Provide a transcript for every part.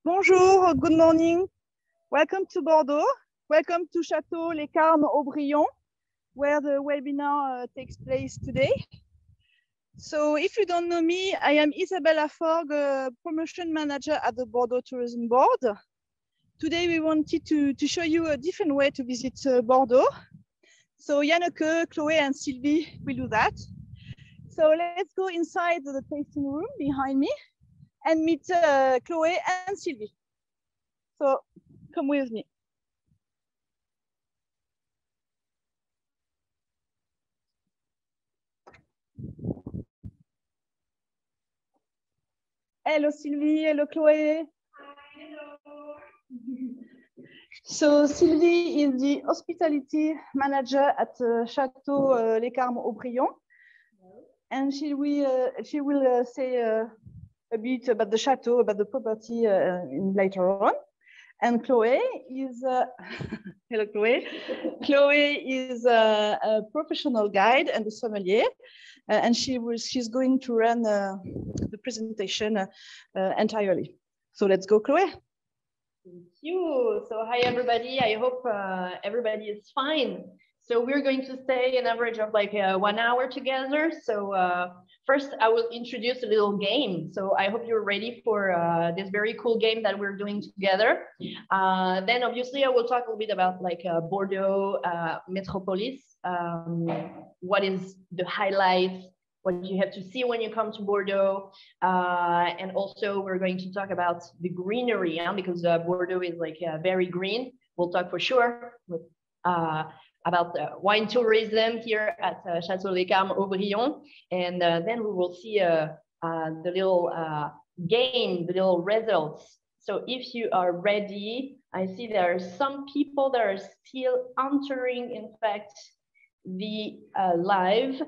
Bonjour, good morning. Welcome to Bordeaux. Welcome to Château Les Carmes Aubryon, where the webinar takes place today. So if you don't know me, I am Isabella Forg, promotion manager at the Bordeaux Tourism Board. Today we wanted to show you a different way to visit Bordeaux. So Yanneke, Chloé and Sylvie will do that. So let's go inside the tasting room behind me and meet Chloé and Sylvie. So come with me. Hello Sylvie, hello Chloé. Hello. So Sylvie is the hospitality manager at Château Les Carmes Aubryon, and she will say a bit about the chateau, about the property later on. And Chloé is hello Chloé. Chloé is a professional guide and a sommelier, and she's going to run the presentation entirely. So let's go, Chloé. Thank you. So hi everybody. I hope everybody is fine. So we're going to stay an average of like 1 hour together. So first I will introduce a little game. So I hope you're ready for this very cool game that we're doing together. Then obviously I will talk a little bit about like Bordeaux Metropolis. What is the highlights, what you have to see when you come to Bordeaux. And also we're going to talk about the greenery, because Bordeaux is like very green. We'll talk for sure with, about wine tourism here at Château Les Carmes Aubryon. And then we will see the little game, the little results. So if you are ready, I see there are some people that are still entering, in fact, the live.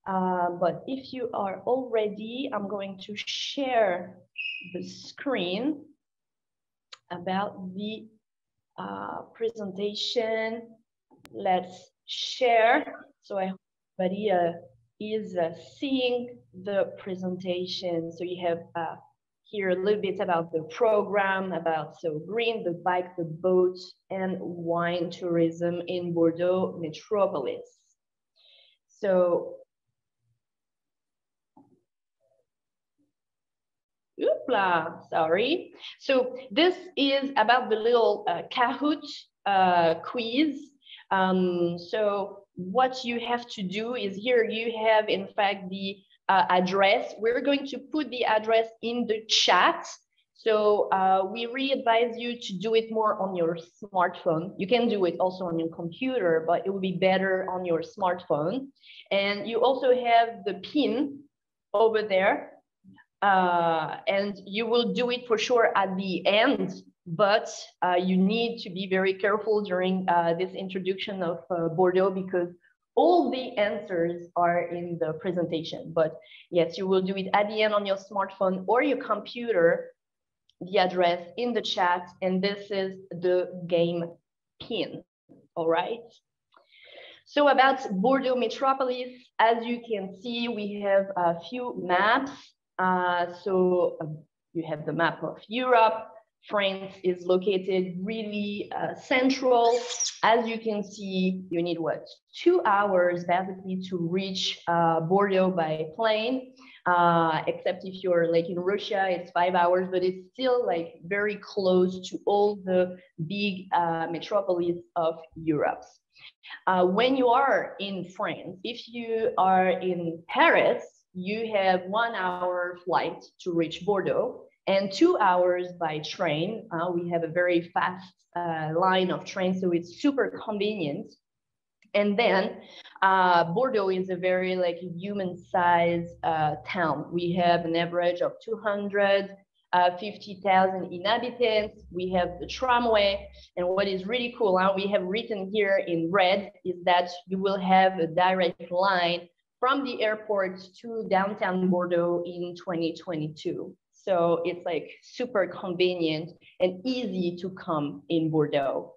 But if you are all ready, I'm going to share the screen about the presentation. Let's share. So I hope everybody is seeing the presentation. So you have here a little bit about the program, about so green, the bike, the boat, and wine tourism in Bordeaux Metropolis. So, oopla, sorry. So this is about the little Kahoot quiz. So what you have to do is here you have, in fact, the address. We're going to put the address in the chat. So we really advise you to do it more on your smartphone. You can do it also on your computer, but it would be better on your smartphone. And you also have the pin over there. And you will do it for sure at the end, but you need to be very careful during this introduction of Bordeaux, because all the answers are in the presentation. But yes, you will do it at the end on your smartphone or your computer, the address in the chat, and this is the game pin, all right? So about Bordeaux Metropolis, as you can see, we have a few maps. So you have the map of Europe. France is located really central. As you can see, you need what, 2 hours basically to reach Bordeaux by plane, except if you're like in Russia, it's 5 hours, but it's still like very close to all the big metropolis of Europe. When you are in France, if you are in Paris, you have 1 hour flight to reach Bordeaux and 2 hours by train. We have a very fast line of trains, so it's super convenient. And then Bordeaux is a very like human-sized town. We have an average of 250,000 inhabitants. We have the tramway, and what is really cool, we have written here in red, is that you will have a direct line from the airport to downtown Bordeaux in 2022. So it's like super convenient and easy to come in Bordeaux.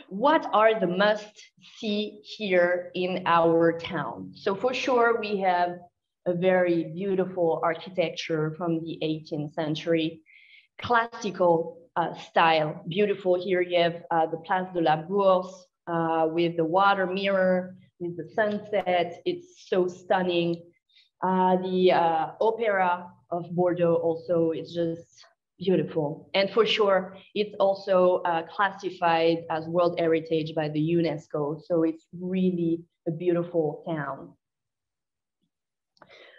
What are the must-see here in our town? So for sure, we have a very beautiful architecture from the 18th century. classical style. Beautiful. Here you have the Place de la Bourse with the water mirror, with the sunset. It's so stunning. The Opera of Bordeaux also is just beautiful. And for sure, it's also classified as World Heritage by the UNESCO. So it's really a beautiful town.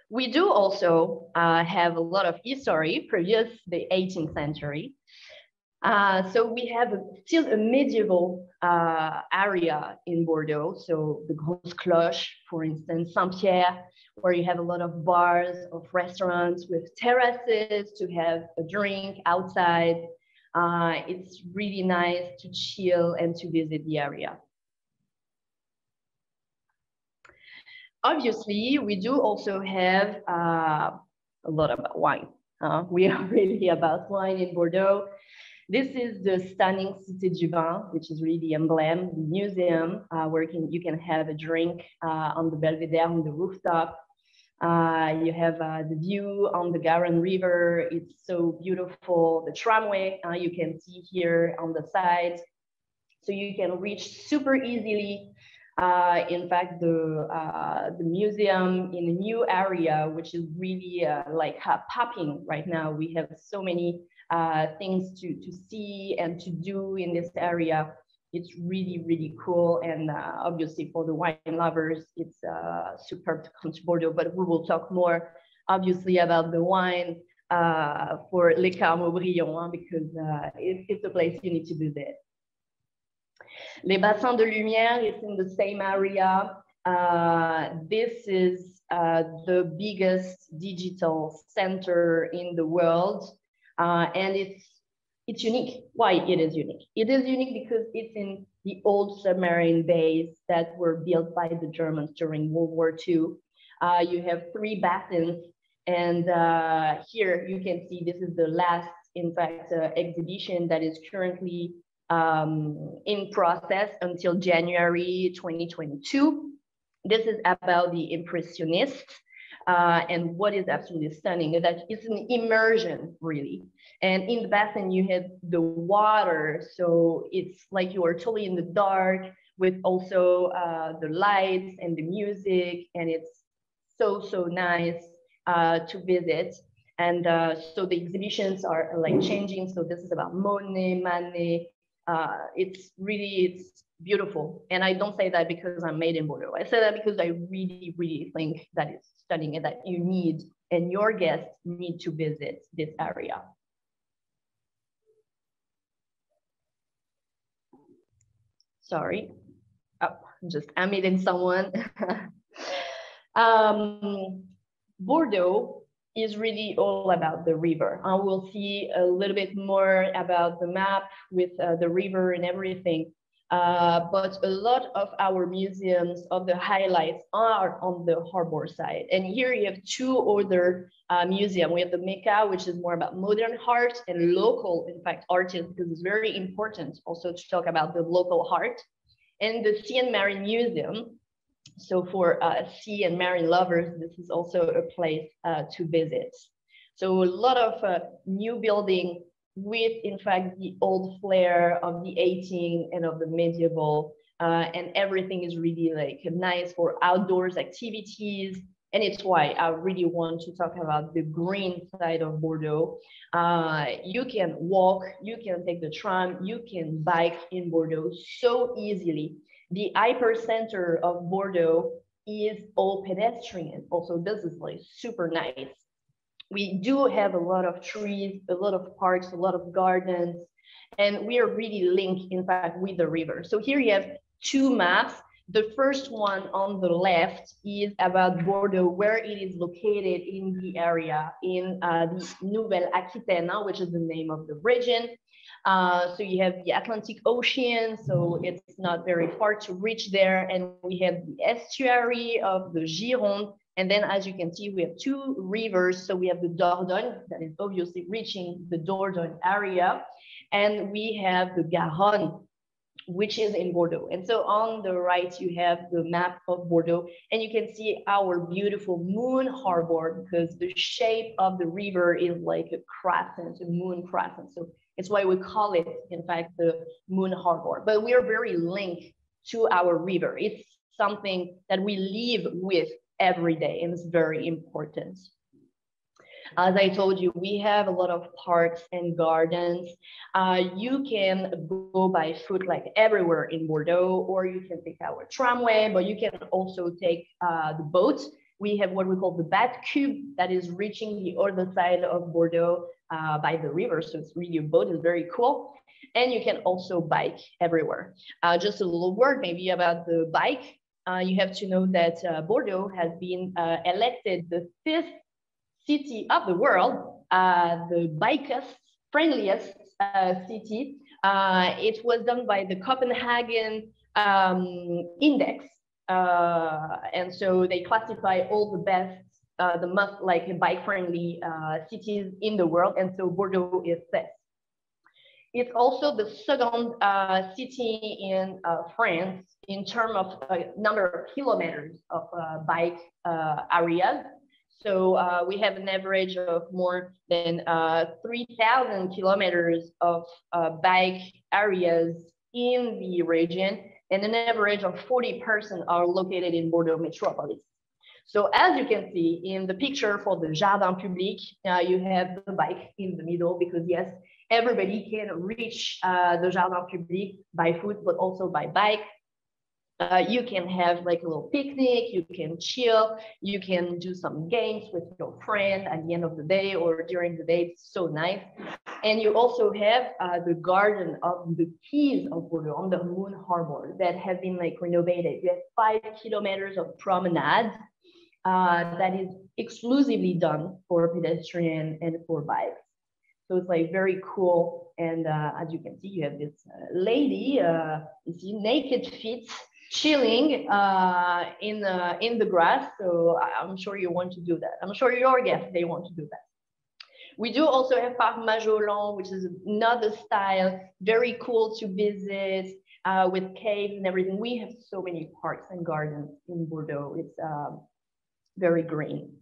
We do also have a lot of history, previous the 18th century. So we have still a medieval area in Bordeaux. So the Grosse Cloche, for instance, Saint-Pierre, where you have a lot of bars, of restaurants with terraces to have a drink outside. It's really nice to chill and to visit the area. Obviously, we do also have a lot about wine. We are really about wine in Bordeaux. This is the stunning Cité du Vin, which is really the emblem, the museum, where you can have a drink on the Belvedere, on the rooftop. You have the view on the Garonne River. It's so beautiful. The tramway you can see here on the side. So you can reach super easily. In fact, the museum in a new area, which is really like popping right now. We have so many things to see and to do in this area. It's really, really cool. And obviously for the wine lovers, it's superb to come to Bordeaux, but we will talk more obviously about the wine for Les Carmes-Aubryon, because it's a place you need to visit. Les Bassins de Lumière is in the same area. This is the biggest digital center in the world. And it's unique. Why it is unique? It is unique because it's in the old submarine bays that were built by the Germans during World War II. You have 3 basins, and here you can see this is the last, in fact, exhibition that is currently in process until January 2022. This is about the Impressionists. And what is absolutely stunning is that it's an immersion, really. And in the basin, you have the water. So it's like you are totally in the dark with also the lights and the music. And it's so, so nice to visit. And so the exhibitions are like changing. So this is about Monet, Manet. It's beautiful. And I don't say that because I'm made in Bordeaux. I say that because I really, really think that it's stunning and that you need, and your guests need to visit this area. Sorry. Oh, I'm meeting someone. Bordeaux is really all about the river. We'll see a little bit more about the map with the river and everything. But a lot of our museums of the highlights are on the harbor side. And here you have 2 other museums. We have the Mecca, which is more about modern art and local, in fact, artists, because it's very important also to talk about the local art. And the Sea and Marine Museum. So for sea and marine lovers, this is also a place to visit. So a lot of new building with, in fact, the old flair of the 18th and of the medieval, and everything is really like nice for outdoors activities. And it's why I really want to talk about the green side of Bordeaux. You can walk, you can take the tram, you can bike in Bordeaux so easily. The hypercenter of Bordeaux is all pedestrian. Also, this is like super nice. We do have a lot of trees, a lot of parks, a lot of gardens, and we are really linked, in fact, with the river. So here you have 2 maps. The first one on the left is about Bordeaux, where it is located in the area, in the Nouvelle-Aquitaine, which is the name of the region. So you have the Atlantic Ocean, so it's not very far to reach there. And we have the estuary of the Gironde. And then, as you can see, we have 2 rivers. So we have the Dordogne, that is obviously reaching the Dordogne area. And we have the Garonne, which is in Bordeaux. And so on the right, you have the map of Bordeaux, and you can see our beautiful moon harbor, because the shape of the river is like a crescent, a moon crescent. So it's why we call it, in fact, the moon harbor. But we are very linked to our river. It's something that we live with every day, and it's very important. As I told you, we have a lot of parks and gardens. You can go by foot like everywhere in Bordeaux, or you can take our tramway, but you can also take the boat. We have what we call the Bat Cube that is reaching the other side of Bordeaux by the river. So it's really a boat, it's very cool. And you can also bike everywhere. Just a little word maybe about the bike. You have to know that Bordeaux has been elected the 5th city of the world, the bikest, friendliest city. It was done by the Copenhagen Index. And so they classify all the best, the most like bike-friendly cities in the world. And so Bordeaux is 5th. It's also the 2nd city in France in terms of number of kilometers of bike areas. So we have an average of more than 3,000 kilometers of bike areas in the region, and an average of 40% are located in Bordeaux Metropolis. So as you can see in the picture for the Jardin Public, you have the bike in the middle, because yes, everybody can reach the Jardin Public by foot, but also by bike. You can have like a little picnic, you can chill, you can do some games with your friend at the end of the day or during the day. It's so nice. And you also have the garden of the quays of Bordeaux on the Moon Harbor that have been like renovated. You have 5 kilometers of promenade that is exclusively done for pedestrian and for bikes. So it's like very cool. And as you can see, you have this lady, you see naked feet, chilling in the grass. So I'm sure you want to do that. I'm sure your guests, they want to do that. We do also have Parc Majolan, which is another style, very cool to visit with caves and everything. We have so many parks and gardens in Bordeaux. It's very green.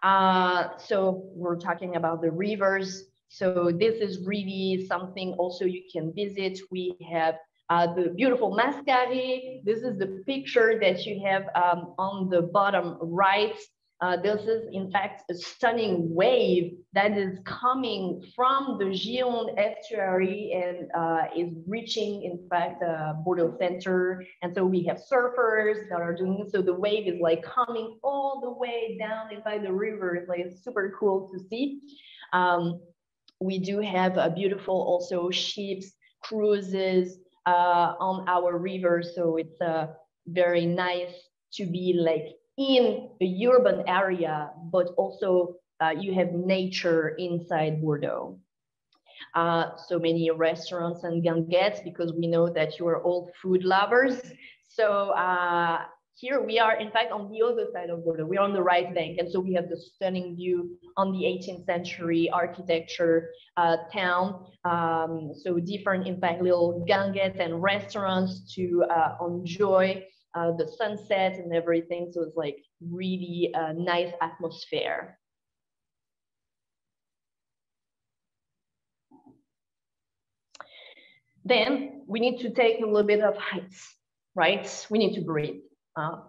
So we're talking about the rivers. So this is really something also you can visit. We have the beautiful Mascaré. This is the picture that you have on the bottom right. This is in fact a stunning wave that is coming from the Gironde estuary and is reaching in fact Bordeaux center. And so we have surfers that are doing, so the wave is like coming all the way down inside the river. It's like super cool to see. We do have a beautiful also ships, cruises on our river. So it's very nice to be like in a urban area, but also you have nature inside Bordeaux. So many restaurants and ganguettes, because we know that you are all food lovers. So here we are, in fact, on the other side of Bordeaux. We're on the right bank. And so we have the stunning view on the 18th century architecture town. So different, in fact, little ganguettes and restaurants to enjoy the sunset and everything. So it's like really a nice atmosphere. Then we need to take a little bit of heights, right? We need to breathe.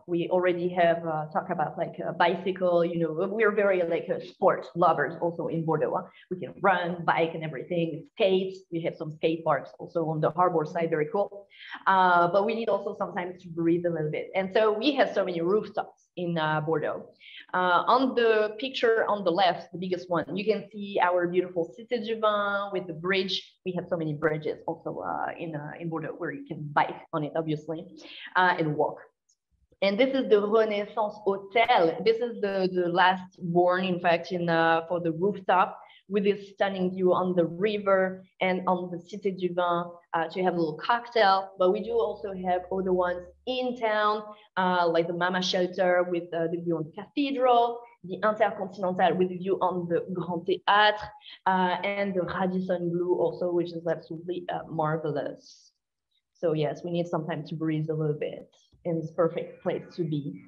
We already have talked about like a bicycle, you know, we're very like sport lovers also in Bordeaux. We can run, bike and everything, skate. We have some skate parks also on the harbor side, very cool. But we need also sometimes to breathe a little bit. And so we have so many rooftops in Bordeaux. On the picture on the left, the biggest one, you can see our beautiful Cité du Vin with the bridge. We have so many bridges also in Bordeaux where you can bike on it, obviously, and walk. And this is the Renaissance Hotel. This is the last born, in fact, for the rooftop with this stunning view on the river and on the Cité du Vin to have a little cocktail. But we do also have other ones in town, like the Mama Shelter with the view on the cathedral, the Intercontinental with the view on the Grand Théâtre, and the Radisson Blu also, which is absolutely marvelous. So yes, we need some time to breathe a little bit, and it's perfect place to be.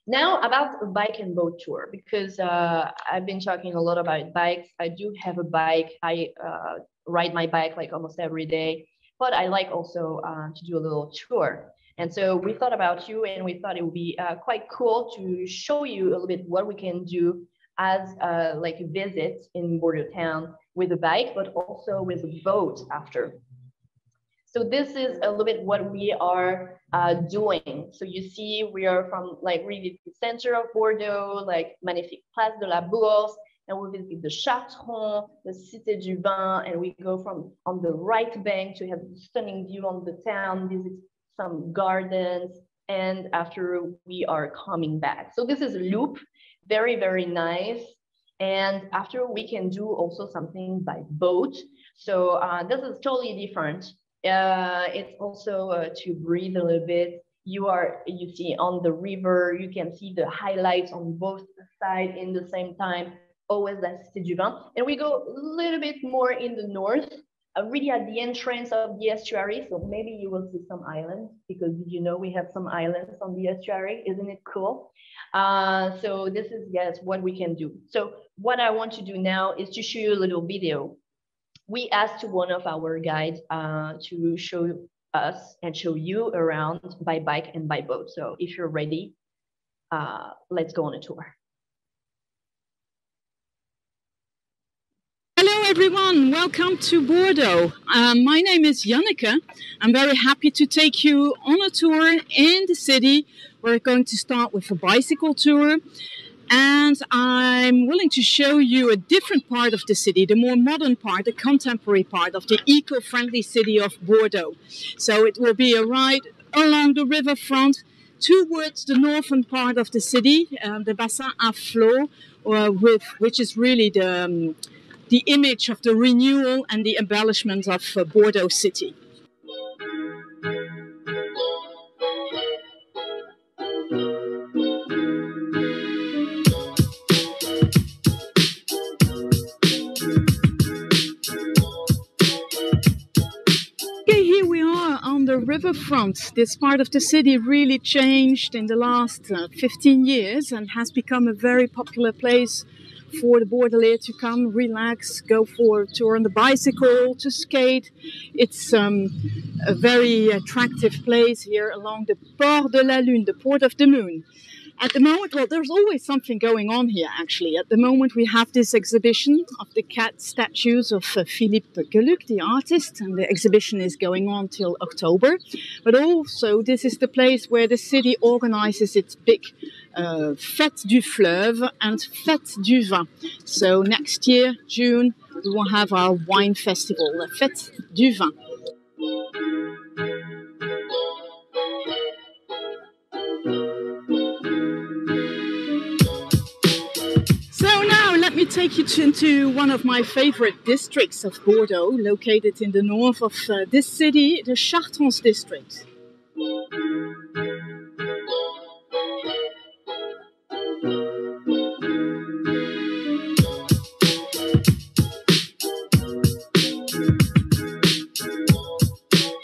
Now about a bike and boat tour, because I've been talking a lot about bikes. I do have a bike. I ride my bike like almost every day, but I like also to do a little tour. And so we thought about you, and we thought it would be quite cool to show you a little bit what we can do as like a visit in Bordeaux town with a bike, but also with a boat after. So this is a little bit what we are doing. So you see, we are from like really the center of Bordeaux, like magnifique Place de la Bourse, and we visit the Chartron, the Cité du Vin, and we go from on the right bank to have a stunning view on the town, visit some gardens, and after we are coming back. So this is a loop, very, very nice. And after we can do also something by boat. So this is totally different. It's also to breathe a little bit. You see on the river, you can see the highlights on both sides in the same time, always la Cité du Vin. And we go a little bit more in the north, really at the entrance of the estuary. So maybe you will see some islands, because you know we have some islands on the estuary. Isn't it cool? So this is, yes, what we can do. So what I want to do now is to show you a little video. We asked one of our guides to show us and show you around by bike and by boat. So if you're ready, let's go on a tour. Hello everyone, welcome to Bordeaux. My name is Janneke. I'm very happy to take you on a tour in the city. We're going to start with a bicycle tour. And I'm willing to show you a different part of the city, the more modern part, the contemporary part of the eco-friendly city of Bordeaux. So it will be a ride along the riverfront towards the northern part of the city, the Bassin à Flot, which is really the image of the renewal and the embellishment of Bordeaux city. Here we are on the riverfront. This part of the city really changed in the last 15 years and has become a very popular place for the Bordelais to come, relax, go for a tour on the bicycle, to skate. It's a very attractive place here along the Port de la Lune, the Port of the Moon. At the moment, well, there's always something going on here, actually. At the moment, we have this exhibition of the cat statues of Philippe Geluck, the artist, and the exhibition is going on till October. But also, this is the place where the city organizes its big Fête du Fleuve and Fête du Vin. So next year, June, we will have our wine festival, the Fête du Vin. Let me take you into one of my favorite districts of Bordeaux, located in the north of this city, the Chartrons district.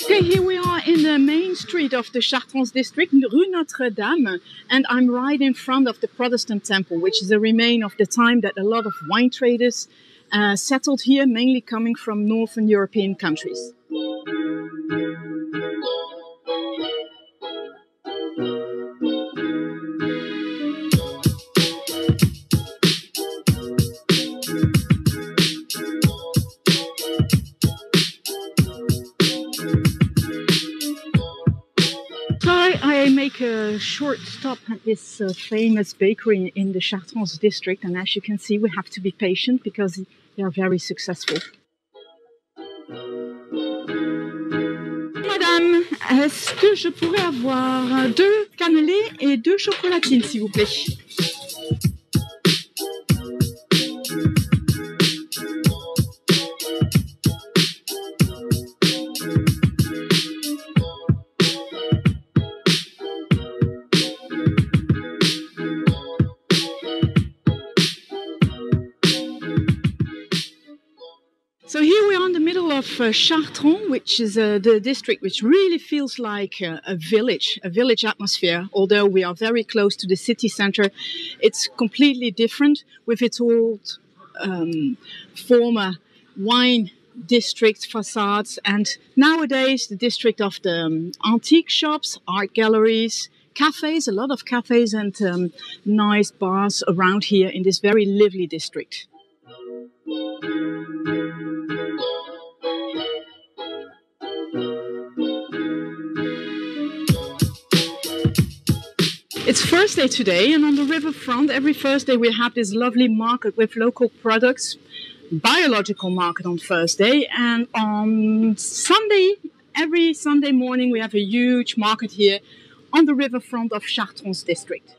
Okay, here we are in the main street of the Chartrons district, Rue Notre-Dame, and I'm right in front of the Protestant temple, which is a remain of the time that a lot of wine traders settled here, mainly coming from Northern European countries. I make a short stop at this famous bakery in the Chartrons district, and as you can see, we have to be patient because they are very successful. Madame, est-ce que je pourrais avoir 2 cannelés et 2 chocolatines, s'il vous plaît? So here we are in the middle of Chartres, which is the district which really feels like a village atmosphere. Although we are very close to the city center, it's completely different with its old former wine district facades, and nowadays the district of the antique shops, art galleries, cafes, a lot of cafes and nice bars around here in this very lively district. It's Thursday today, and on the riverfront, every Thursday we have this lovely market with local products, biological market on Thursday, and on Sunday, every Sunday morning, we have a huge market here on the riverfront of Chartres district.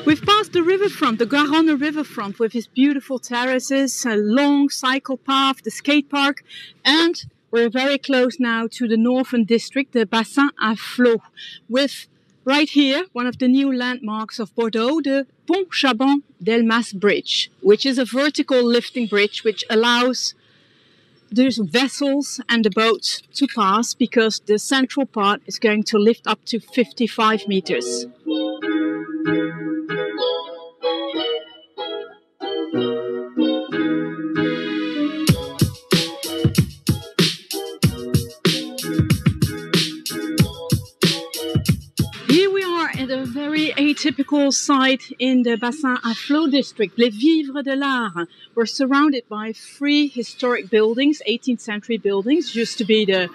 We've passed the riverfront, the Garonne riverfront, with its beautiful terraces, a long cycle path, the skate park, and we're very close now to the northern district, the Bassin à Flot, with right here one of the new landmarks of Bordeaux, the Pont Chaban-Delmas Bridge, which is a vertical lifting bridge which allows the vessels and the boats to pass, because the central part is going to lift up to 55 meters. A very atypical site in the Bassin à Flot district, Les Vivres de l'Art. We're surrounded by 3 historic buildings, 18th century buildings. Used to be the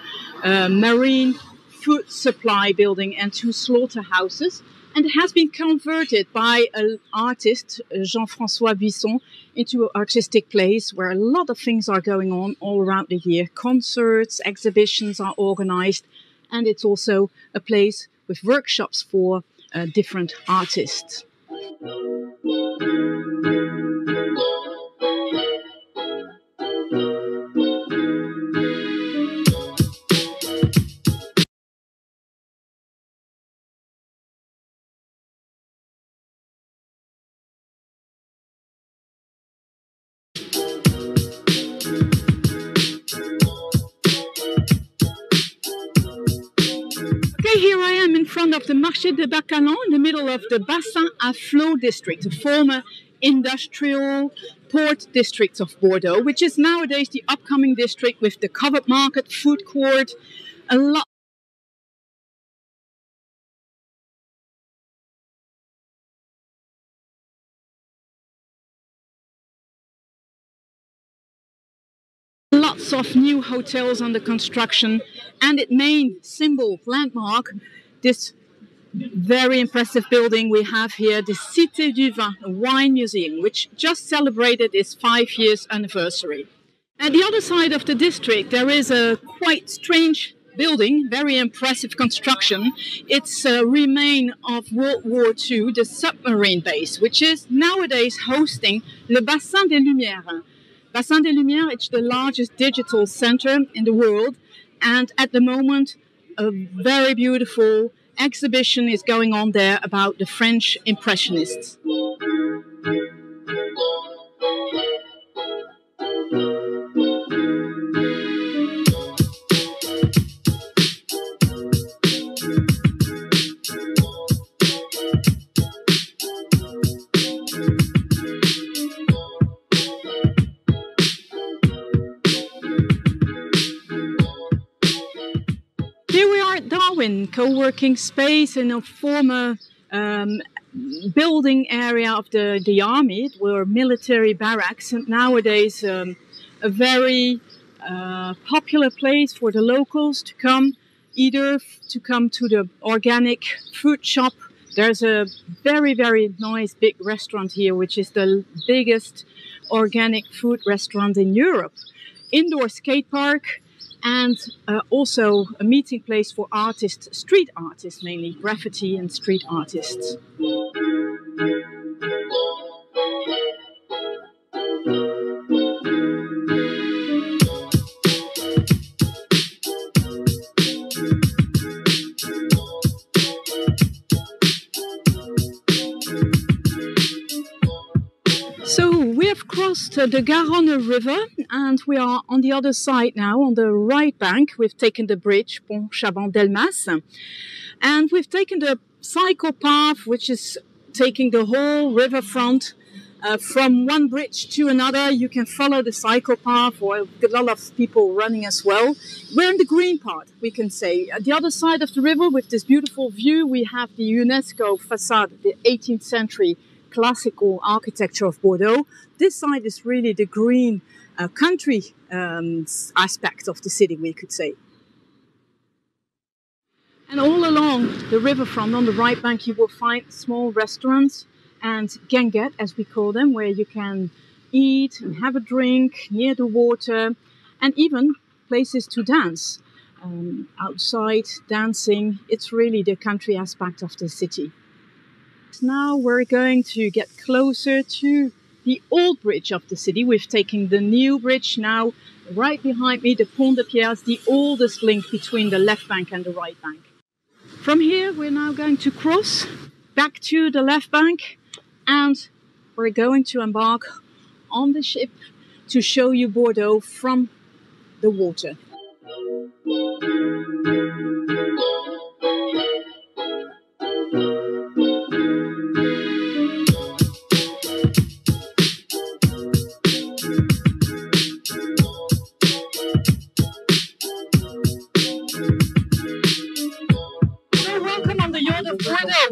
marine food supply building and 2 slaughterhouses. And it has been converted by an artist, Jean-François Buisson, into an artistic place where a lot of things are going on all around the year. Concerts, exhibitions are organized, and it's also a place with workshops for different artists. Here I am in front of the Marché de Bacalan, in the middle of the Bassin à Flot district, a former industrial port district of Bordeaux, which is nowadays the upcoming district with the covered market, food court, a lot. Lots of new hotels under construction, and its main symbol, landmark, this very impressive building we have here, the Cité du Vin, a wine museum, which just celebrated its 5 years anniversary. At the other side of the district, there is a quite strange building, very impressive construction. It's a remain of World War II, the submarine base, which is nowadays hosting Le Bassin des Lumières. Bassin des Lumières, it's the largest digital center in the world, and at the moment a very beautiful exhibition is going on there about the French Impressionists. Here we are at Darwin, co-working space in a former building area of the army. It were military barracks, and nowadays a very popular place for the locals to come, either to come to the organic food shop. There's a very, very nice big restaurant here, which is the biggest organic food restaurant in Europe. Indoor skate park, and also a meeting place for artists, street artists mainly, graffiti and street artists. So we have crossed the Garonne River and we are on the other side now, on the right bank. We've taken the bridge, Pont Chaban-Delmas, and we've taken the cycle path, which is taking the whole riverfront from one bridge to another. You can follow the cycle path, or a lot of people running as well. We're in the green part, we can say. At the other side of the river, with this beautiful view, we have the UNESCO facade, the 18th century classical architecture of Bordeaux. This side is really the green country aspect of the city, we could say. And all along the riverfront, on the right bank, you will find small restaurants and guinguettes, as we call them, where you can eat and have a drink near the water, and even places to dance. Outside, dancing, it's really the country aspect of the city. Now we're going to get closer to the old bridge of the city. We've taken the new bridge now. Right behind me, the Pont de Pierres, the oldest link between the left bank and the right bank. From here, we're now going to cross back to the left bank, and we're going to embark on the ship to show you Bordeaux from the water.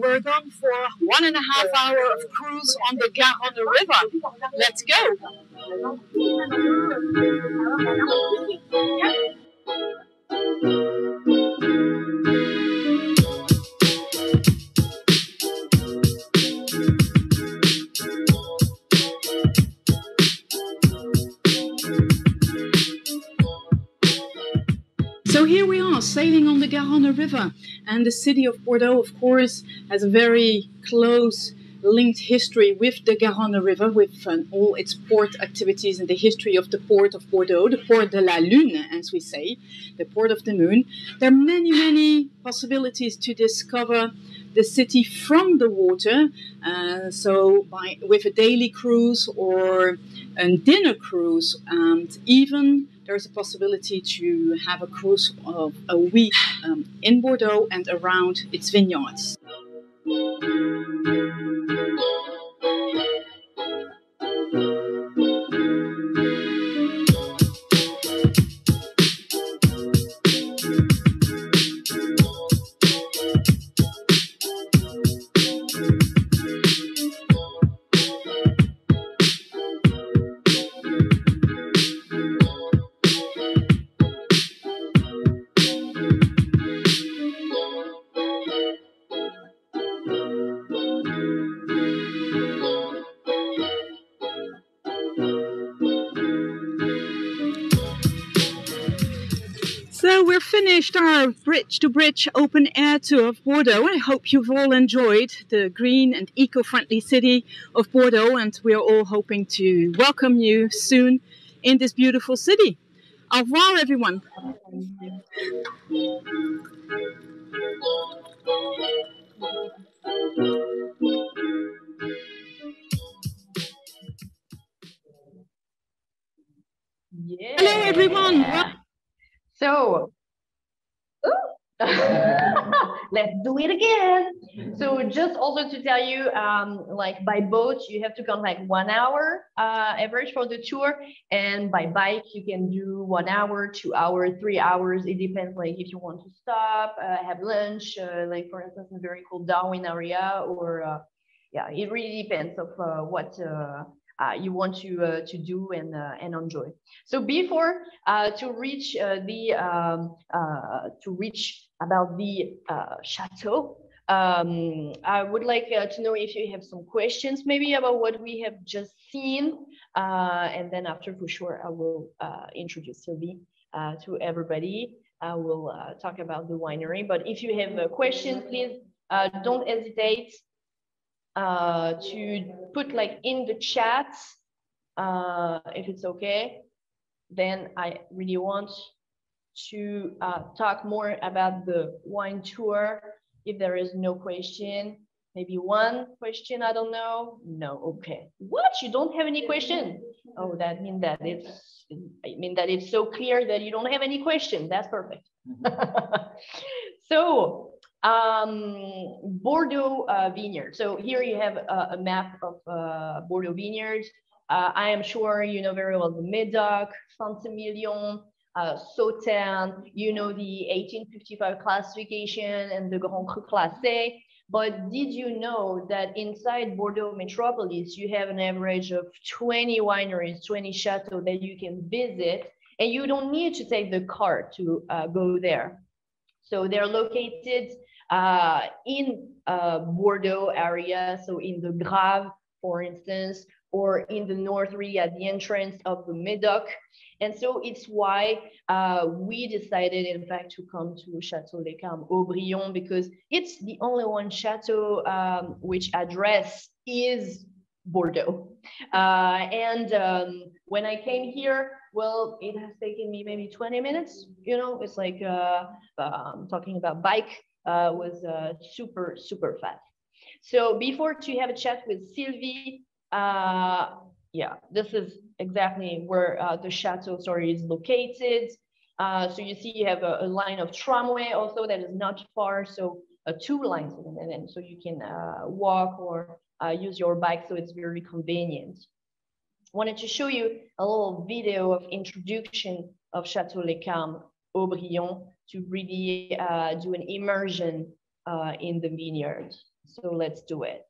We're going for 1.5 hours of cruise on the Garonne River. Let's go. So here we are, sailing on the Garonne River, and the city of Bordeaux, of course, has a very close linked history with the Garonne River, with all its port activities and the history of the port of Bordeaux, the Port de la Lune, as we say, the port of the moon. There are many, many possibilities to discover the city from the water, with a daily cruise or a dinner cruise, and even there's a possibility to have a cruise of a week in Bordeaux and around its vineyards. So we're finished our bridge-to-bridge open-air tour of Bordeaux. I hope you've all enjoyed the green and eco-friendly city of Bordeaux, and we are all hoping to welcome you soon in this beautiful city. Au revoir, everyone. Yeah. Hello, everyone. So, let's do it again. So just also to tell you, like by boat, you have to count like 1 hour average for the tour. And by bike, you can do 1 hour, 2 hours, 3 hours. It depends, like if you want to stop, have lunch, like for instance, a very cool Darwin area, or yeah, it really depends of what you want to do and enjoy. So before to reach about the chateau, I would like to know if you have some questions maybe about what we have just seen, and then after, for sure, I will introduce Sylvie to everybody. I will talk about the winery, but if you have a question, please don't hesitate to put like in the chat if it's okay. Then I really want to talk more about the wine tour. If there is no question, maybe one question, I don't know. No, okay. What? You don't have any question? Oh, that means that it's so clear that you don't have any question. That's perfect. So Bordeaux vineyard. So here you have a map of Bordeaux vineyards. I am sure you know very well the Médoc, Saint-Emilion, Sauternes, you know the 1855 classification and the Grand Cru Classé. But did you know that inside Bordeaux Metropolis, you have an average of 20 wineries, 20 chateaux that you can visit, and you don't need to take the car to go there. So they're located in Bordeaux area, so in the Grave, for instance, or in the Northery at the entrance of the Médoc. And so it's why we decided, in fact, to come to Château Les Carmes Aubryon, because it's the only one chateau which address is Bordeaux. When I came here, well, it has taken me maybe 20 minutes. You know, it's like talking about bike was super, super fast. So before to have a chat with Sylvie, yeah, this is exactly where the chateau is located. So you see you have a line of tramway also that is not far. So 2 lines, and so you can walk or use your bike. So it's very convenient. Wanted to show you a little video of introduction of Château Les Carmes Aubryon to really do an immersion in the vineyard. So let's do it.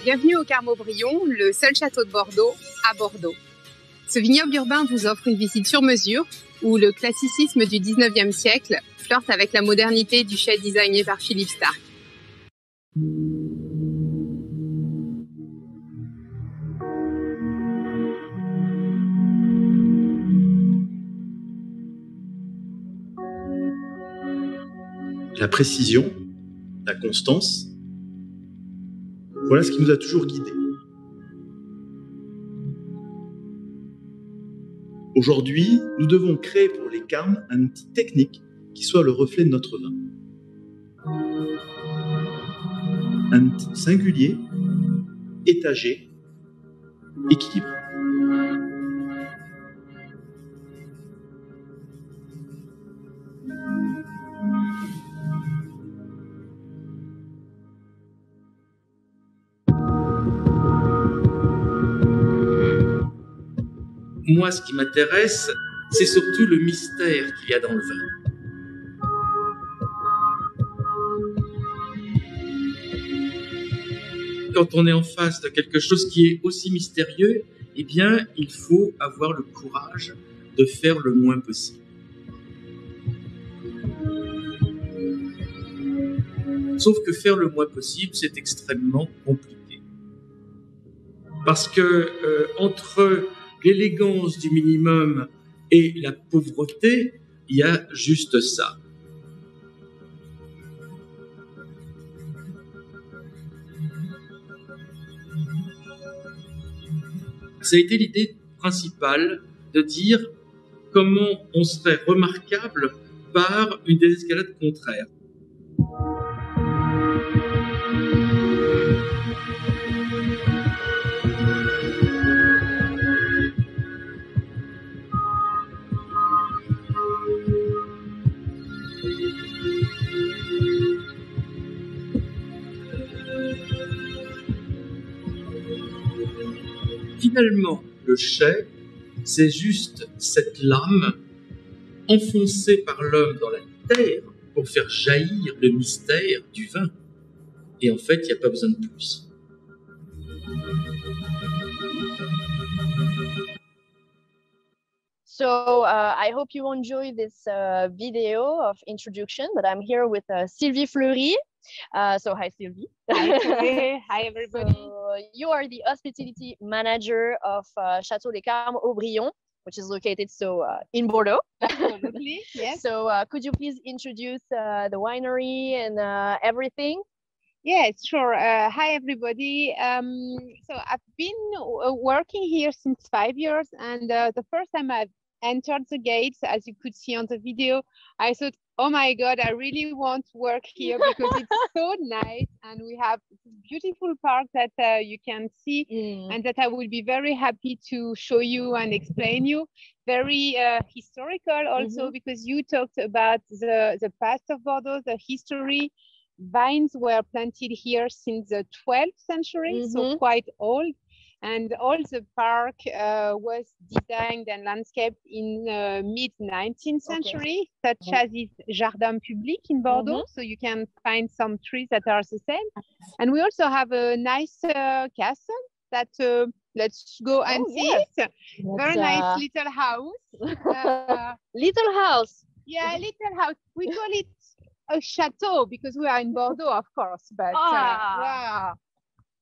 Bienvenue au Carmes Aubryon, le seul château de Bordeaux à Bordeaux. Ce vignoble urbain vous offre une visite sur mesure où le classicisme du 19e siècle flirte avec la modernité du chai designé par Philippe Starck. La précision, la constance, voilà ce qui nous a toujours guidés. Aujourd'hui, nous devons créer pour les Carmes un outil technique qui soit le reflet de notre vin. Un outil singulier, étagé, équilibré. Moi, ce qui m'intéresse, c'est surtout le mystère qu'il y a dans le vin. Quand on est en face de quelque chose qui est aussi mystérieux, eh bien, il faut avoir le courage de faire le moins possible. Sauf que faire le moins possible, c'est extrêmement compliqué. Parce que entre l'élégance du minimum et la pauvreté, il y a juste ça. Ça a été l'idée principale de dire comment on serait remarquable par une désescalade contraire. finalement, le chai, c'est juste cette lame enfoncée par l'homme dans la terre pour faire jaillir le mystère du vin. Et en fait, il n'y a pas besoin de plus. So I hope you enjoy this video of introduction, but I'm here with Sylvie Fleury. So hi, Sylvie. Hi, hi everybody. So you are the hospitality manager of Château Les Carmes Aubryon, which is located in Bordeaux. Absolutely, yes. So could you please introduce the winery and everything? Yes, sure. Hi, everybody. So I've been working here since 5 years, and the first time I entered the gates, as you could see on the video, I thought, oh my God, I really want to work here because it's so nice, and we have this beautiful park that you can see, and that I will be very happy to show you and explain you. Very historical also, because you talked about the past of Bordeaux, the history. Vines were planted here since the 12th century, so quite old. And all the park was designed and landscaped in mid-19th century, such as this Jardin Public in Bordeaux. So you can find some trees that are the same. And we also have a nice castle that let's go and see it. Very nice little house. Little house. Yeah, little house. We call it a chateau because we are in Bordeaux, of course, but wow,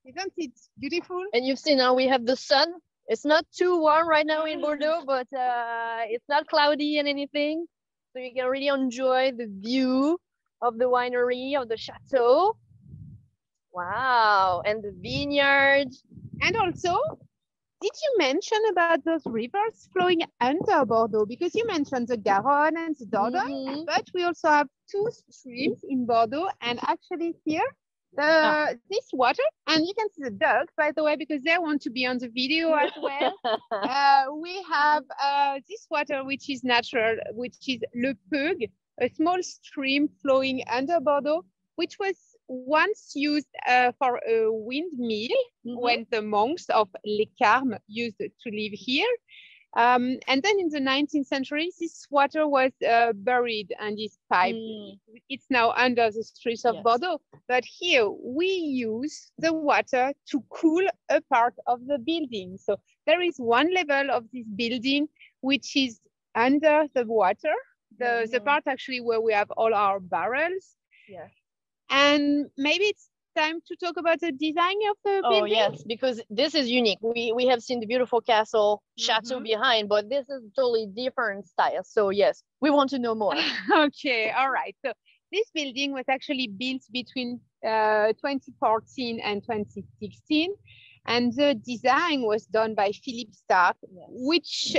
isn't it beautiful? And you've seen now we have the sun. It's not too warm right now in Bordeaux, but it's not cloudy and anything, so you can really enjoy the view of the winery, of the chateau. Wow, and the vineyard. And also, did you mention about those rivers flowing under Bordeaux? Because you mentioned the Garonne and the Dordogne, but we also have two streams in Bordeaux. And actually here, this water, and you can see the dogs, by the way, because they want to be on the video as well. We have this water, which is natural, which is Le Peug, a small stream flowing under Bordeaux, which was once used for a windmill when the monks of Les Carmes used to live here. And then in the 19th century, this water was buried and is piped. It's now under the streets of Bordeaux. But here we use the water to cool a part of the building. So there is one level of this building which is under the water, the part actually where we have all our barrels. Yeah. And maybe it's time to talk about the design of the building. Oh yes, because this is unique. We have seen the beautiful castle chateau behind, but this is totally different style. So yes, we want to know more. Okay, all right. So this building was actually built between 2014 and 2016. And the design was done by Philippe Starck, which,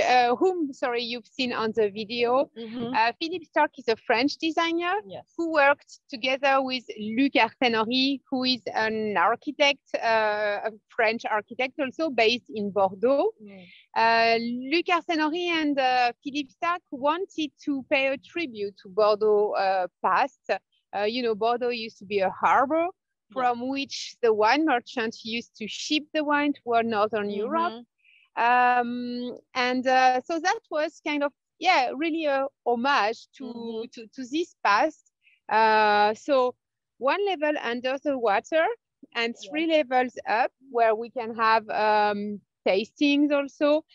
sorry, you've seen on the video. Philippe Starck is a French designer who worked together with Luc Arsenery, who is an architect, a French architect also based in Bordeaux. Luc Arsenery and Philippe Starck wanted to pay a tribute to Bordeaux past. You know, Bordeaux used to be a harbor from which the wine merchants used to ship the wine toward Northern Europe. So that was kind of, really a homage to this past. So one level under the water and 3 levels up where we can have tastings also.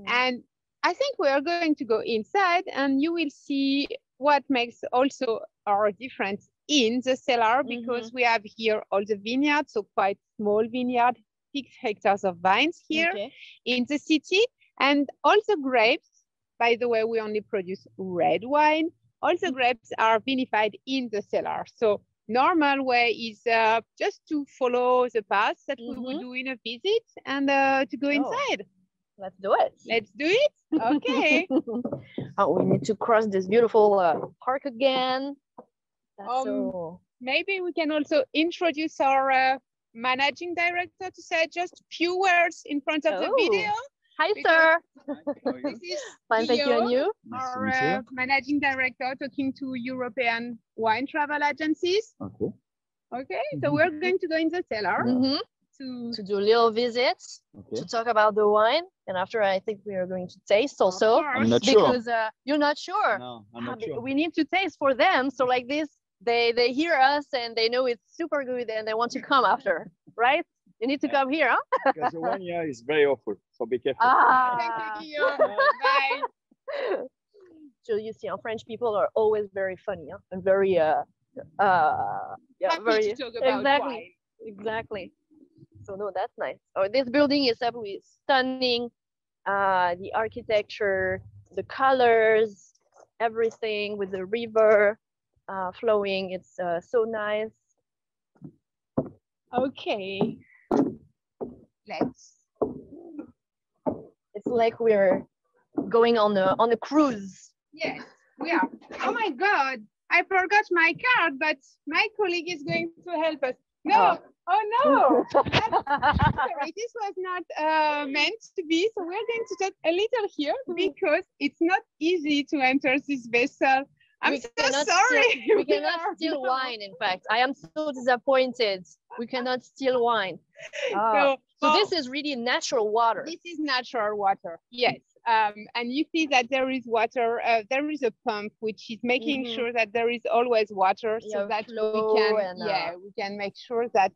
And I think we are going to go inside and you will see what makes also our difference in the cellar, because we have here all the vineyards, so quite small vineyard, 6 hectares of vines here in the city. And all the grapes, by the way, we only produce red wine. All the grapes are vinified in the cellar. So normal way is just to follow the path that we would do in a visit and to go inside. Let's do it. Let's do it. Okay. We need to cross this beautiful park again. Maybe we can also introduce our managing director to say just few words in front of the video. Hi, sir. This is Fine, thank you. And you? Our managing director talking to European wine travel agencies. Okay, so we're going to go in the cellar. to do little visits, to talk about the wine, and after I think we are going to taste also. I'm not sure. Because you're not sure. No, I'm not sure. We need to taste for them. So like this, they hear us and they know it's super good and they want to come after, right? You need to come here, huh? Because the one here is very awful, so be careful. Ah. Thank you, bye. So you see, French people are always very funny, huh? And very yeah, Happy very to talk about wine. Exactly. So no, that's nice. Oh, this building is absolutely stunning. The architecture, the colors, everything with the river flowing. It's so nice. Okay. Let's. It's like we're going on a cruise. Yes, we are. Oh my God, I forgot my card, but my colleague is going to help us. No, oh no. Sorry, this was not meant to be. So we're going to talk a little here because it's not easy to enter this vessel. I'm so sorry. We cannot steal wine, in fact. I am so disappointed. We cannot steal wine. So this is really natural water. This is natural water, yes. And you see that there is water, there is a pump which is making sure that there is always water so that we can make sure that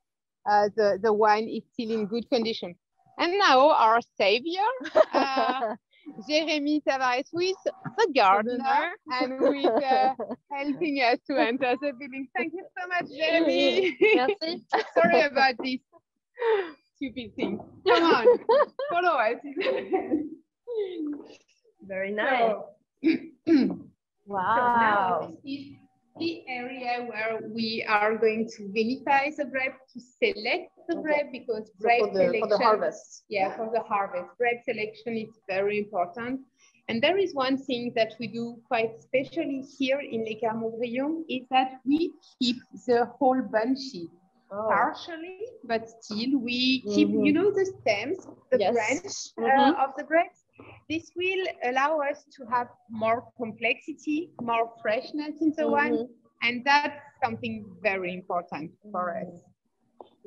the wine is still in good condition. And now our savior, Jérémy Tavares, with the gardener and with helping us to enter the building. Thank you so much, Jérémy. Merci. Sorry about this stupid thing. Come on, follow us. Very nice. Wow. So now this is the area where we are going to vinify the grape, to select the grape, because grape selection, for the harvest. Yeah, for the harvest. Grape selection is very important. And there is one thing that we do quite specially here in Les Carmes-Aubryon, is that we keep the whole bunches. Partially, but still we keep, you know, the stems, the branch of the grapes. This will allow us to have more complexity, more freshness in the wine, and that's something very important for us.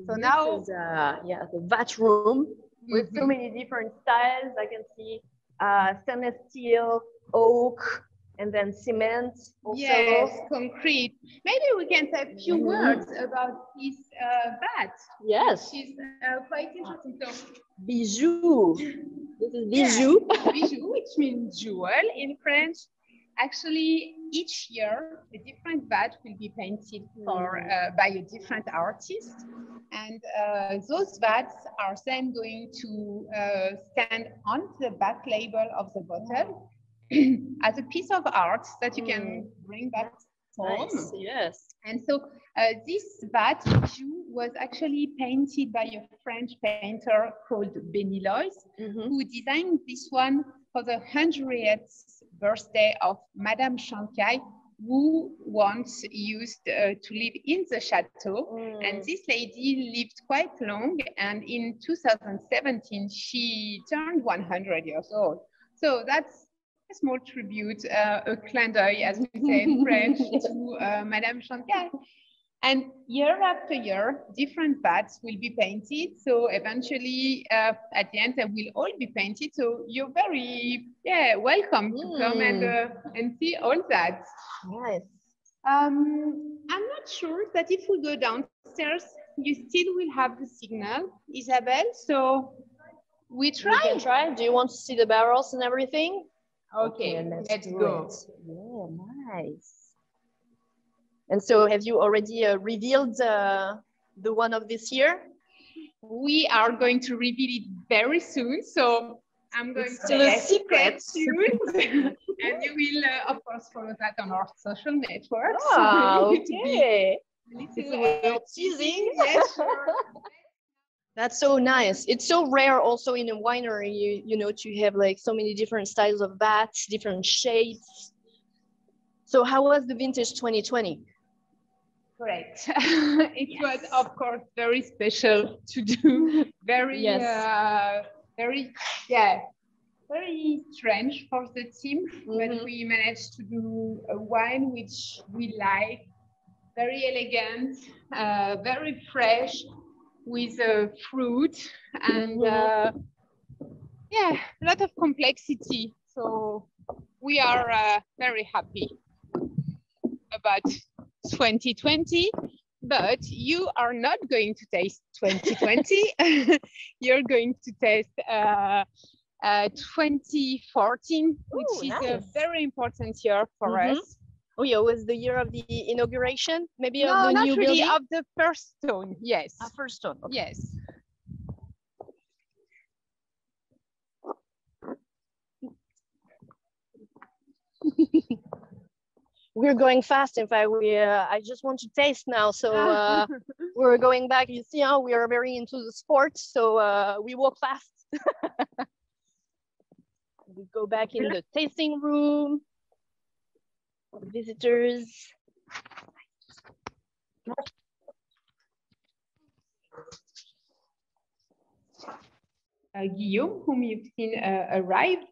So now, is, the vat room with so many different styles. I can see stainless steel, oak, and then cement. Also. Yes, concrete. Maybe we can say a few words about this vat. Yes. Which is quite interesting. So, bijou. This is bijou. Yeah, bijou, which means jewel in French. Actually, each year, a different vat will be painted for by a different artist. And those vats are then going to stand on the back label of the bottle as a piece of art that you can bring back home. Nice. Yes. And so this vat bijou was actually painted by a French painter called Benillois, who designed this one for the 100th birthday of Madame Chancaille, who once used to live in the chateau. And this lady lived quite long, and in 2017 she turned 100 years old. So that's a small tribute, a clin d'oeil, as we say in French, to Madame Chancaille. And year after year, different vats will be painted. So eventually, at the end, they will all be painted. So you're very welcome to come and see all that. Nice. I'm not sure that if we go downstairs, you still will have the signal, Isabelle. So we try. We can try. Do you want to see the barrels and everything? Okay, let's go. Yeah, nice. And so have you already revealed the one of this year? We are going to reveal it very soon. So I'm going to still a secret soon. And you will, of course, follow that on our social networks. Ah, okay. It's a little teasing. Yes, sure. That's so nice. It's so rare also in a winery, you know, to have like so many different styles of vats, different shapes. So how was the vintage 2020? Great. It was, of course, very special to do. Very, very strange for the team. But we managed to do a wine which we like, very elegant, very fresh, with fruit and yeah, a lot of complexity. So we are very happy about 2020, but you are not going to taste 2020. You're going to taste 2014, which Ooh, is nice. a very important year for us. Oh yeah, it was the year of the inauguration, maybe No, of the not new really, building? of the first stone, yes. First stone. Okay. Yes. We're going fast. In fact, I just want to taste now. So we're going back. You see how we are very into the sport. So we walk fast. We go back in the tasting room. Visitors. Guillaume, whom you've seen arrived.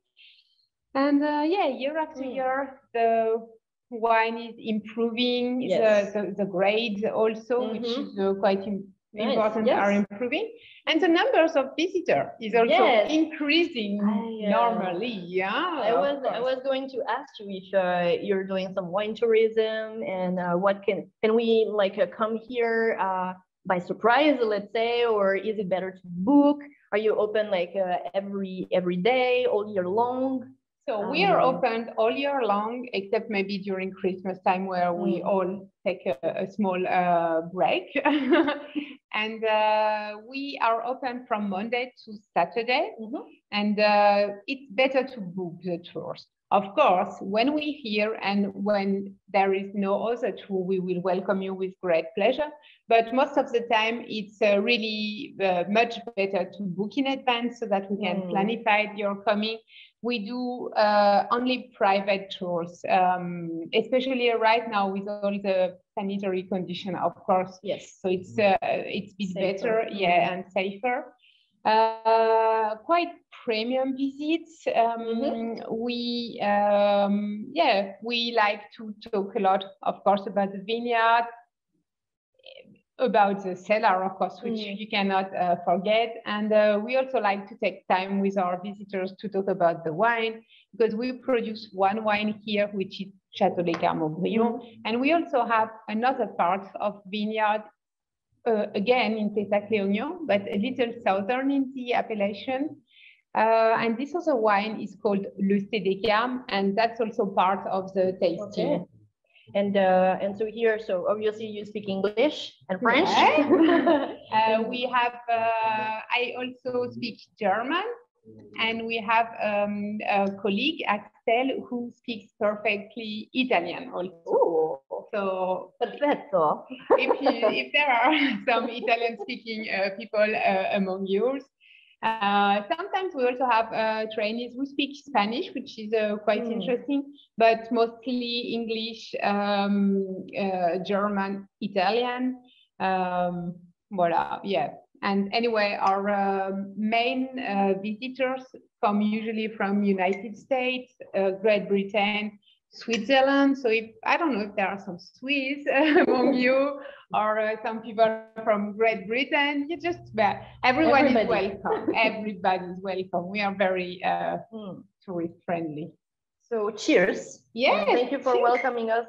And yeah, year after year, the wine is improving. Yes. The grades also, which is quite important, Yes. are improving. And the numbers of visitors is also Yes. increasing normally. Yeah, I was going to ask you if you're doing some wine tourism and what can we like come here by surprise, let's say, or is it better to book? Are you open like every day, all year long? So we are open all year long, except maybe during Christmas time where we all take a small break. And we are open from Monday to Saturday. And it's better to book the tours. Of course, when we're here and when there is no other tour, we will welcome you with great pleasure. But most of the time, it's really much better to book in advance so that we can planify your coming. We do only private tours, especially right now with all the sanitary condition, of course. Yes. So it's better, yeah, and safer. Quite premium visits. We like to talk a lot, of course, about the vineyard, about the cellar, of course, which you cannot forget. And we also like to take time with our visitors to talk about the wine, because we produce one wine here, which is Château Les Carmes-Aubryon. And we also have another part of vineyard, again in Tessa-Cléognan, but a little southern in the appellation. And this other wine is called Le C des Carmes, and that's also part of the tasting. Okay. And so here, so obviously you speak English and French. We have, I also speak German, and we have a colleague, Axel, who speaks perfectly Italian also. Ooh. So Perfetto. if there are some Italian-speaking people among yours, sometimes we also have trainees who speak Spanish, which is quite interesting, but mostly English, German, Italian. Voilà, yeah. And anyway, our main visitors come usually from United States, Great Britain, Switzerland. So if I don't know if there are some Swiss among you or some people from Great Britain, you just everyone is welcome. Everybody is welcome. We are very tourist friendly. So cheers. Yes. Thank you for welcoming us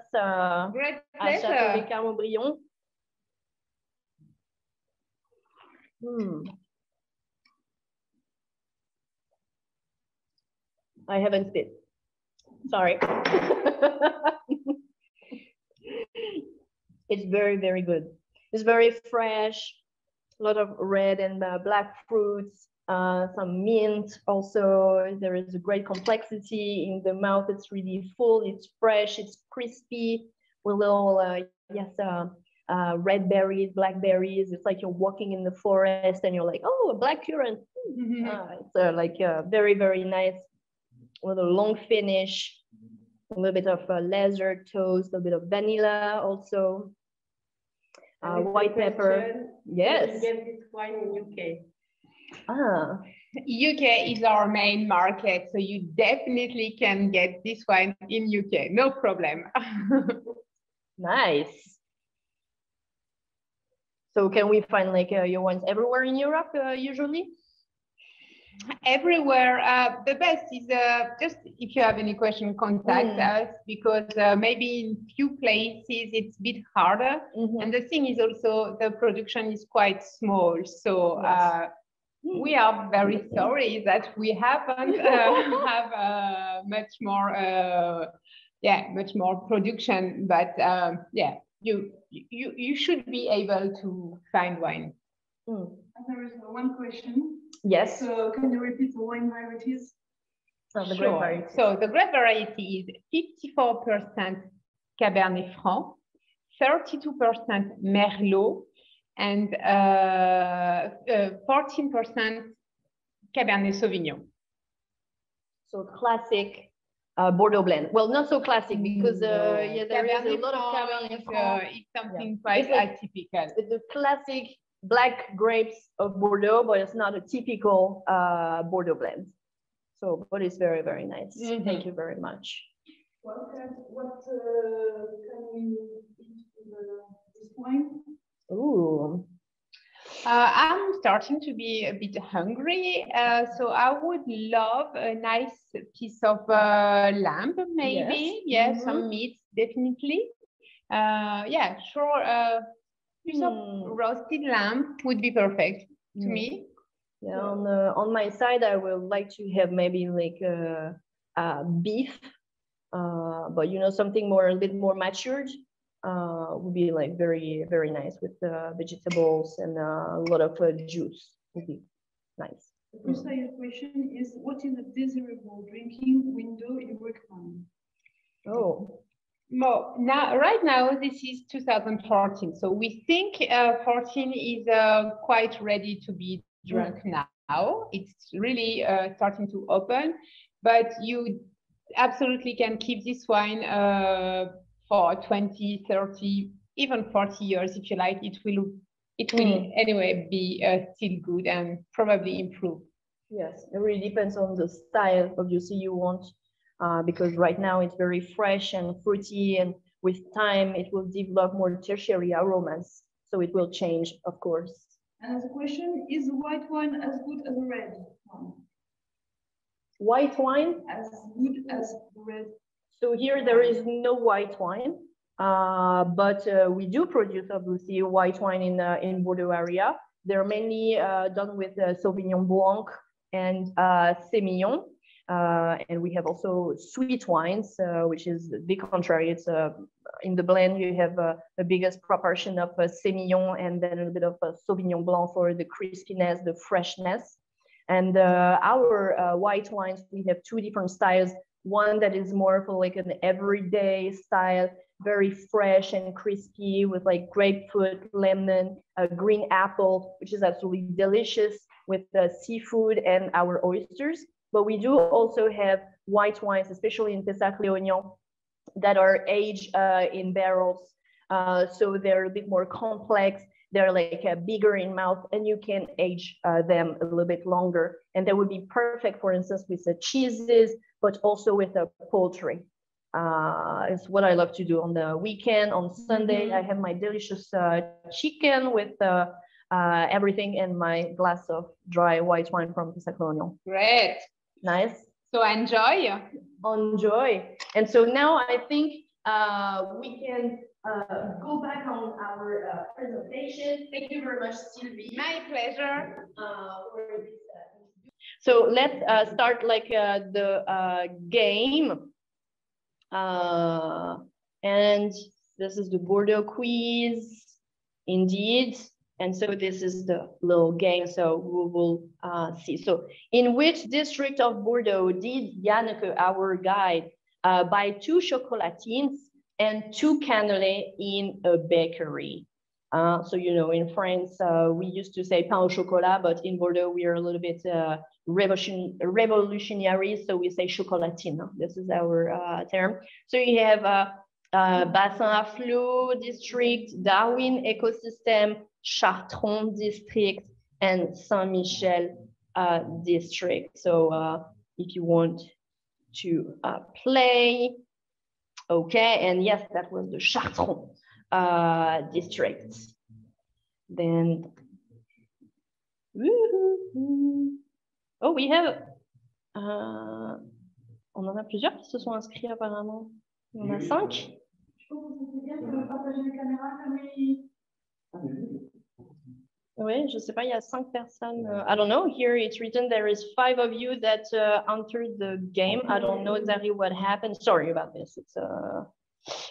Great at pleasure. Château Les Carmes-Aubryon. I haven't spit. Sorry. It's very, very good. It's very fresh, a lot of red and black fruits, some mint also. There is a great complexity in the mouth. It's really full, it's fresh, it's crispy with little, red berries, black berries. It's like you're walking in the forest and you're like, oh, a black currant. It's like very, very nice with a long finish, a little bit of leather toast, a little bit of vanilla also, white pepper. Yes. You get this wine in UK. UK is our main market, so you definitely can get this wine in UK, no problem. Nice. So can we find like your wines everywhere in Europe usually? Everywhere. The best is just if you have any question, contact us, because maybe in few places it's a bit harder. And the thing is also the production is quite small. So we are very sorry that we haven't have much more production, but you should be able to find wine. And there is one question. Yes. So can you repeat the wine varieties? So the grape variety. So the grape variety is 54% Cabernet Franc, 32% Merlot, and 14% Cabernet Sauvignon. So classic Bordeaux blend. Well, not so classic because there is a lot of Cabernet Franc. It's something quite atypical. It's the classic black grapes of Bordeaux, but it's not a typical Bordeaux blend. So, but it's very, very nice. Thank you very much. What can we eat with this wine? Ooh. I'm starting to be a bit hungry, so I would love a nice piece of lamb, maybe. Yes, some meat, definitely. Yeah, sure. Piece of roasted lamb would be perfect to me. Yeah, on my side, I would like to have maybe like beef, but you know, something more a bit more matured would be like very, very nice with vegetables and a lot of juice. Would be nice. The precise question is, what is a desirable drinking window you recommend? Oh. Well, right now, this is 2014. So we think 14 is quite ready to be drunk now. It's really starting to open, but you absolutely can keep this wine for 20, 30, even 40 years if you like. It will anyway be still good and probably improve. Yes, it really depends on the style obviously you want. Because right now it's very fresh and fruity, and with time it will develop more tertiary aromas. So it will change, of course. And the question, is white wine as good as a red wine? White wine? As good as red. So here there is no white wine, but we do produce obviously white wine in Bordeaux area. They're mainly done with Sauvignon Blanc and Sémillon. And we have also sweet wines, which is the contrary. It's in the blend, you have the biggest proportion of Sémillon and then a bit of Sauvignon Blanc for the crispiness, the freshness. And our white wines, we have two different styles. One that is more for like an everyday style, very fresh and crispy with like grapefruit, lemon, green apple, which is absolutely delicious with seafood and our oysters. But we do also have white wines, especially in Pessac-Léognan, that are aged in barrels. So they're a bit more complex. They're like bigger in mouth, and you can age them a little bit longer. And they would be perfect, for instance, with the cheeses, but also with the poultry. It's what I love to do on the weekend. On Sunday, I have my delicious chicken with everything and my glass of dry white wine from Pessac-Léognan. Great. Nice. So enjoy. Enjoy. And so now I think we can go back on our presentation. Thank you very much, Sylvie. My pleasure. So let's start like the game. And this is the Bordeaux quiz, indeed. And so this is the little game, so we will see. So in which district of Bordeaux did Janneke, our guide, buy 2 chocolatines and 2 cannelés in a bakery? So, you know, in France, we used to say pain au chocolat, but in Bordeaux, we are a little bit revolutionary, so we say chocolatine. This is our term. So you have Bassin à Flot district, Darwin ecosystem, Chartron district, and Saint-Michel district. So if you want to play, okay, and yes, that was the Chartron district. Then, oh, we have, on en a plusieurs qui se sont inscrits apparemment. On a 5. Oui, je sais pas, il y a 5 personnes. I don't know. Here it's written there is 5 of you that entered the game. I don't know exactly what happened. Sorry about this. It's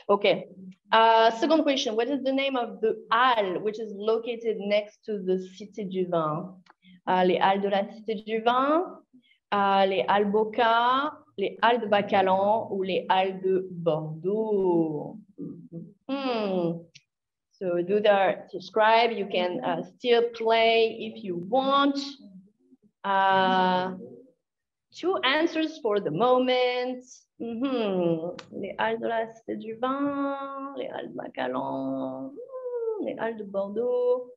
okay. Second question. What is the name of the halle which is located next to the Cité du Vin? Les halles de la Cité du Vin, les halles Boca, les halles de Bacalan ou les halles de Bordeaux? So do the subscribe. You can still play if you want. 2 answers for the moment. Les halles de la Cité du Vin, les halles de Bacalan, les halles de Bordeaux.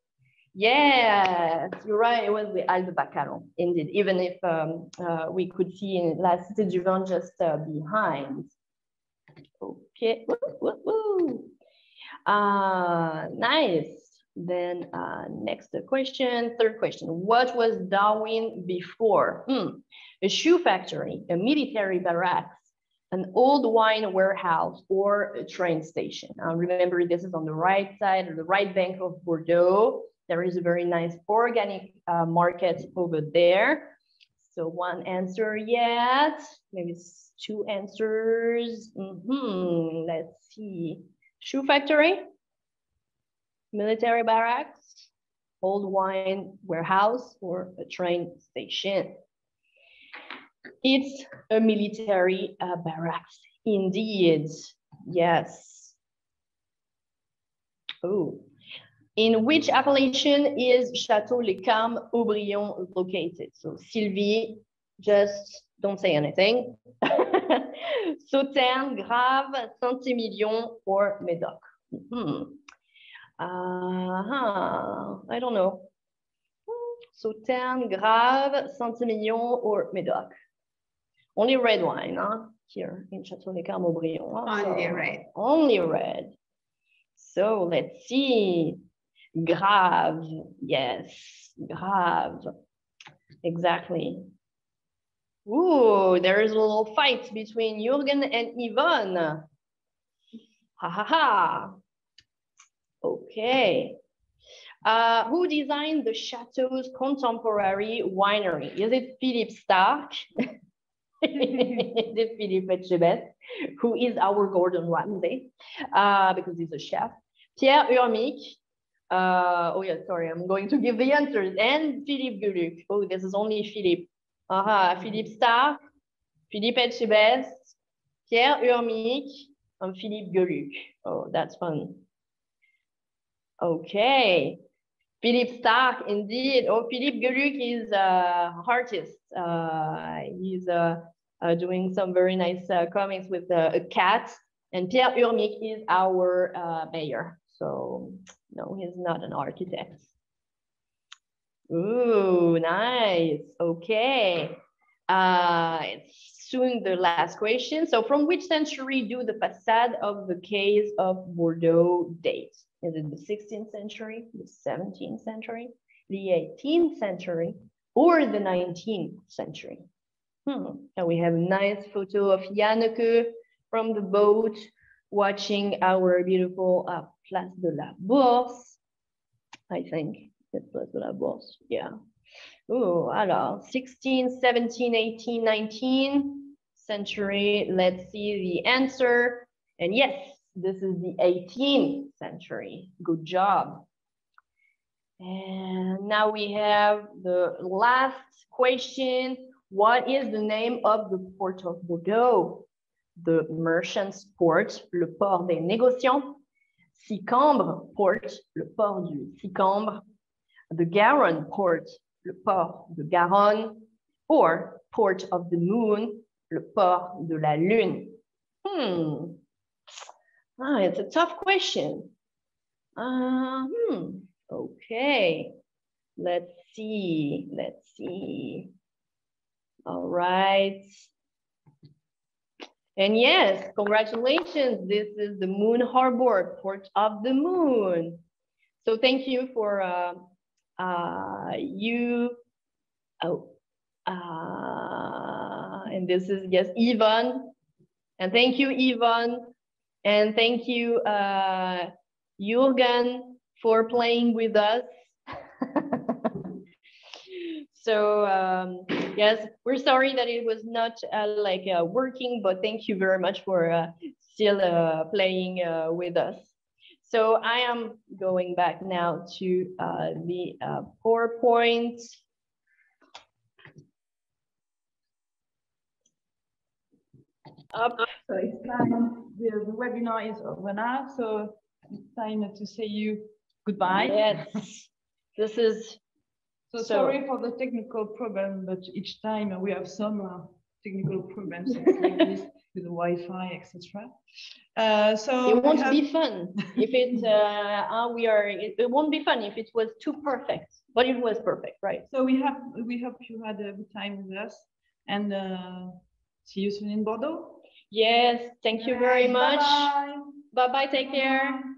Yes, you're right. It was the halles de Bacalan, indeed. Even if we could see in La Cité du Vin just behind. Okay. Nice. Then next question, third question. What was Darwin before? A shoe factory, a military barracks, an old wine warehouse, or a train station. Remember, this is on the right side, or the right bank of Bordeaux. There is a very nice organic market over there. So 1 answer yet, maybe it's 2 answers. Let's see. Shoe factory, military barracks, old wine warehouse, or a train station. It's a military barracks, indeed. Yes. Oh. In which appellation is Château Les Carmes Aubryon located? So Sylvie, just don't say anything. Sauternes, Grave, Saint-Émilion, or Médoc? I don't know. Sauternes, Grave, Saint-Émilion, or Médoc? Only red wine, huh? Here in Château Les Carmes Aubryon. Only red. Only red. So let's see. Grave, yes, Grave, exactly. Ooh, there is a little fight between Jürgen and Yvonne. Ha ha ha. Okay. Who designed the chateau's contemporary winery? Is it Philippe Stark? Is it Philippe Etchebest, who is our Gordon Ramsay, because he's a chef? Pierre Urmic. Oh yeah, sorry, I'm going to give the answers. And Philippe Gueluc. Oh, this is only Philippe. Philippe Stark, Philippe Etchebest, Pierre Urmic, and Philippe Gueluc. Oh, that's fun. Okay. Philippe Stark, indeed. Oh, Philippe Gueluc is an artist. He's doing some very nice comics with a cat. And Pierre Urmic is our mayor. So no, he's not an architect. Ooh, nice. Okay. It's soon the last question. So from which century do the facade of the caves of Bordeaux date? Is it the 16th century, the 17th century, the 18th century, or the 19th century? And we have a nice photo of Janneke from the boat watching our beautiful Place de la Bourse, I think. It's Place de la Bourse, yeah. Oh, alors, 16, 17, 18, 19 century. Let's see the answer. And yes, this is the 18th century. Good job. And now we have the last question. What is the name of the port of Bordeaux? The Merchants Port, le port des négociants. Sicambre Port, le port du Sicambre. The Garonne Port, le port de Garonne. Or Port of the Moon, le port de la Lune. It's a tough question. Okay, let's see. All right. And yes, congratulations. This is the Moon Harbor, Port of the Moon. So thank you for and this is, yes, Yvonne. And thank you, Yvonne. And thank you, Jürgen, for playing with us. So yes, we're sorry that it was not working, but thank you very much for still playing with us. So I am going back now to the PowerPoint. Up. So it's time, the webinar is over now, so it's time to say you goodbye. Yes, this is. So sorry for the technical problem, but each time we have some technical problems like this with the Wi-Fi, etc. So it won't be fun if it it won't be fun if it was too perfect, but it was perfect, right? So we hope you had a good time with us, and see you soon in Bordeaux. Yes, thank you very much. Bye-bye. Bye-bye, take care.